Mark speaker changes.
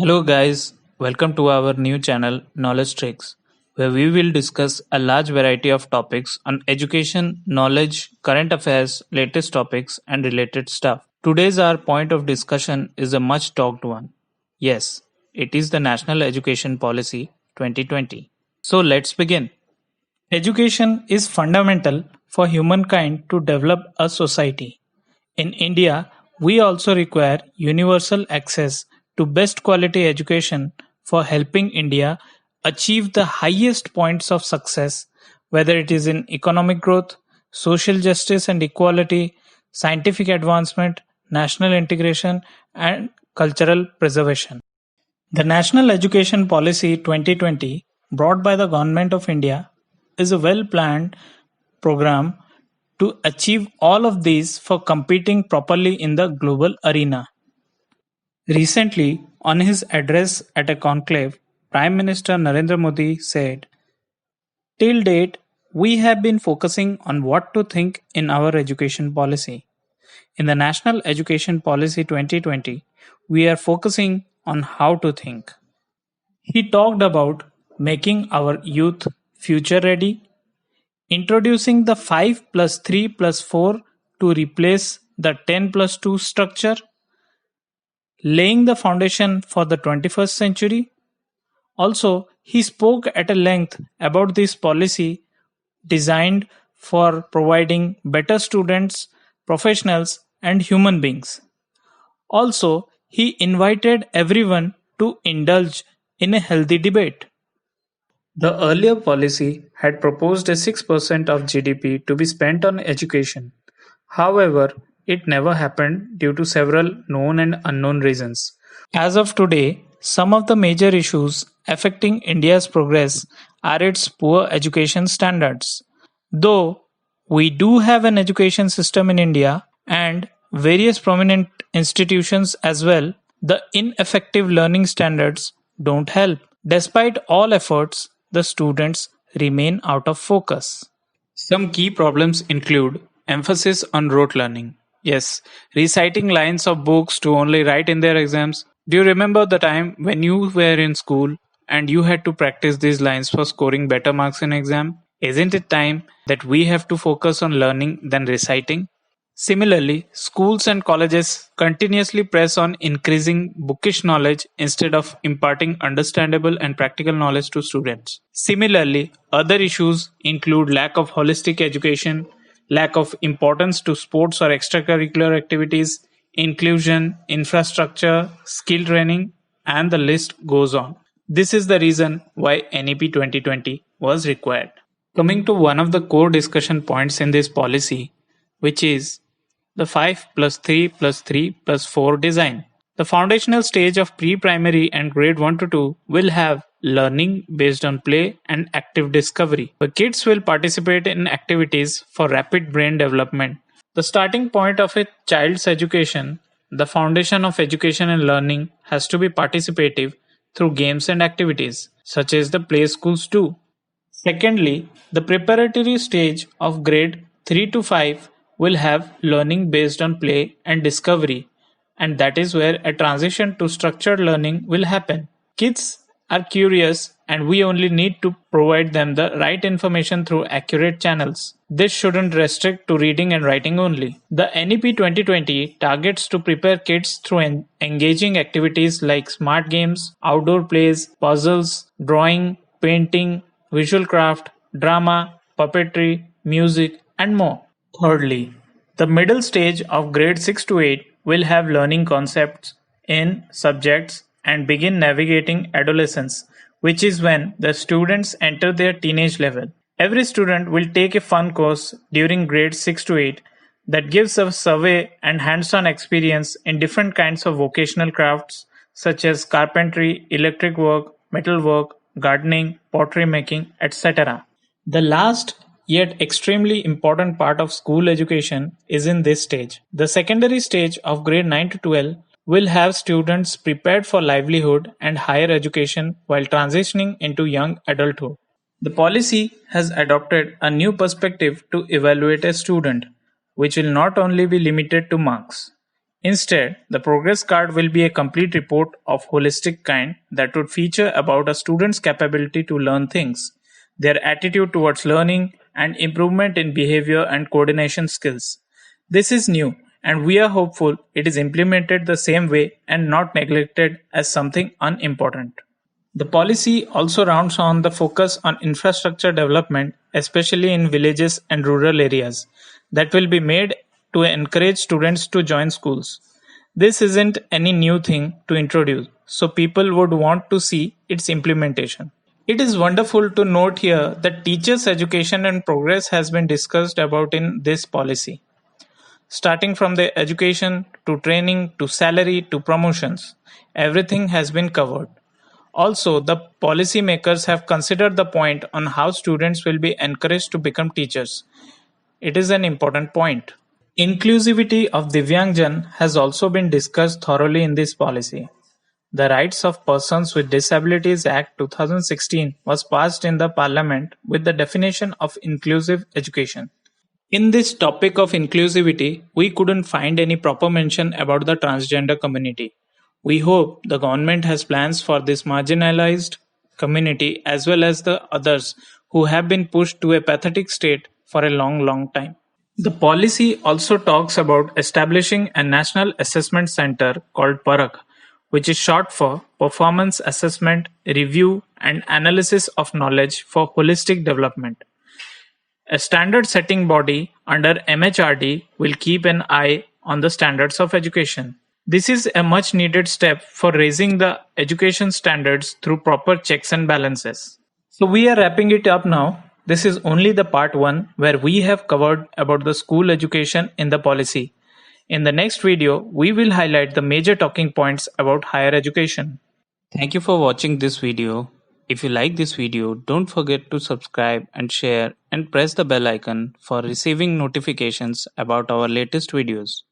Speaker 1: Hello, guys. Welcome to our new channel, Knowledge Tricks, where we will discuss a large variety of topics on education, knowledge, current affairs, latest topics, and related stuff. Today's our point of discussion is a much talked one. Yes, it is the National Education Policy 2020. So let's begin. Education is fundamental for humankind to develop a society. In India, we also require universal access to best quality education for helping India achieve the highest points of success, whether it is in economic growth, social justice and equality, scientific advancement, national integration, and cultural preservation. The National Education Policy 2020, brought by the Government of India, is a well planned program to achieve all of these for competing properly in the global arena. Recently, on his address at a conclave, Prime Minister Narendra Modi said, "Till date, we have been focusing on what to think in our education policy. In the National Education Policy 2020, we are focusing on how to think." He talked about making our youth future ready, introducing the 5 plus 3 plus 4 to replace the 10 plus 2 structure, laying the foundation for the 21st century. Also, he spoke at a length about this policy designed for providing better students, professionals, and human beings. Also, he invited everyone to indulge in a healthy debate. The earlier policy had proposed a 6% of GDP to be spent on education. However, it never happened due to several known and unknown reasons. As of today, some of the major issues affecting India's progress are its poor education standards. Though we do have an education system in India and various prominent institutions as well, the ineffective learning standards don't help. Despite all efforts, the students remain out of focus. Some key problems include emphasis on rote learning. Yes, reciting lines of books to only write in their exams. Do you remember the time when you were in school and you had to practice these lines for scoring better marks in exam? Isn't it time that we have to focus on learning than reciting? Similarly, schools and colleges continuously press on increasing bookish knowledge instead of imparting understandable and practical knowledge to students. Similarly, other issues include lack of holistic education, lack of importance to sports or extracurricular activities, inclusion, infrastructure, skill training, and the list goes on. This is the reason why NEP 2020 was required. Coming to one of the core discussion points in this policy, which is the 5 plus 3 plus 3 plus 4 design. The foundational stage of pre-primary and grade 1 to 2 will have learning based on play and active discovery, where kids will participate in activities for rapid brain development. The starting point of a child's education, the foundation of education and learning, has to be participative through games and activities, such as the play schools do. Secondly, the preparatory stage of grade 3 to 5 will have learning based on play and discovery, and that is where a transition to structured learning will happen. Kids are curious, and we only need to provide them the right information through accurate channels. This shouldn't restrict to reading and writing only. The NEP 2020 targets to prepare kids through engaging activities like smart games, outdoor plays, puzzles, drawing, painting, visual craft, drama, puppetry, music, and more. Thirdly, the middle stage of grade 6 to 8 will have learning concepts in subjects and begin navigating adolescence, which is when the students enter their teenage level. Every student will take a fun course during grades 6 to 8 that gives a survey and hands-on experience in different kinds of vocational crafts such as carpentry, electric work, metal work, gardening, pottery making, etc. The last yet extremely important part of school education is in this stage. The secondary stage of grade 9 to 12 will have students prepared for livelihood and higher education while transitioning into young adulthood. The policy has adopted a new perspective to evaluate a student, which will not only be limited to marks. Instead, the progress card will be a complete report of holistic kind that would feature about a student's capability to learn things, their attitude towards learning, and improvement in behavior and coordination skills. This is new, and we are hopeful it is implemented the same way and not neglected as something unimportant. The policy also rounds on the focus on infrastructure development, especially in villages and rural areas, that will be made to encourage students to join schools. This isn't any new thing to introduce, so people would want to see its implementation. It is wonderful to note here that teachers' education and progress has been discussed about in this policy, starting from their education to training to salary to promotions. Everything has been covered. Also, the policymakers have considered the point on how students will be encouraged to become teachers. It is an important point. Inclusivity of Divyangjan has also been discussed thoroughly in this policy. The Rights of Persons with Disabilities Act 2016 was passed in the Parliament with the definition of inclusive education. In this topic of inclusivity, we couldn't find any proper mention about the transgender community. We hope the government has plans for this marginalized community as well as the others who have been pushed to a pathetic state for a long time. The policy also talks about establishing a national assessment center called PARAK, which is short for Performance Assessment, Review and Analysis of Knowledge for Holistic Development. A standard-setting body under MHRD will keep an eye on the standards of education. This is a much needed step for raising the education standards through proper checks and balances. So we are wrapping it up now. This is only the part 1 where we have covered about the school education in the policy. In the next video, we will highlight the major talking points about higher education. Thank you for watching this video. If you like this video, don't forget to subscribe and share and press the bell icon for receiving notifications about our latest videos.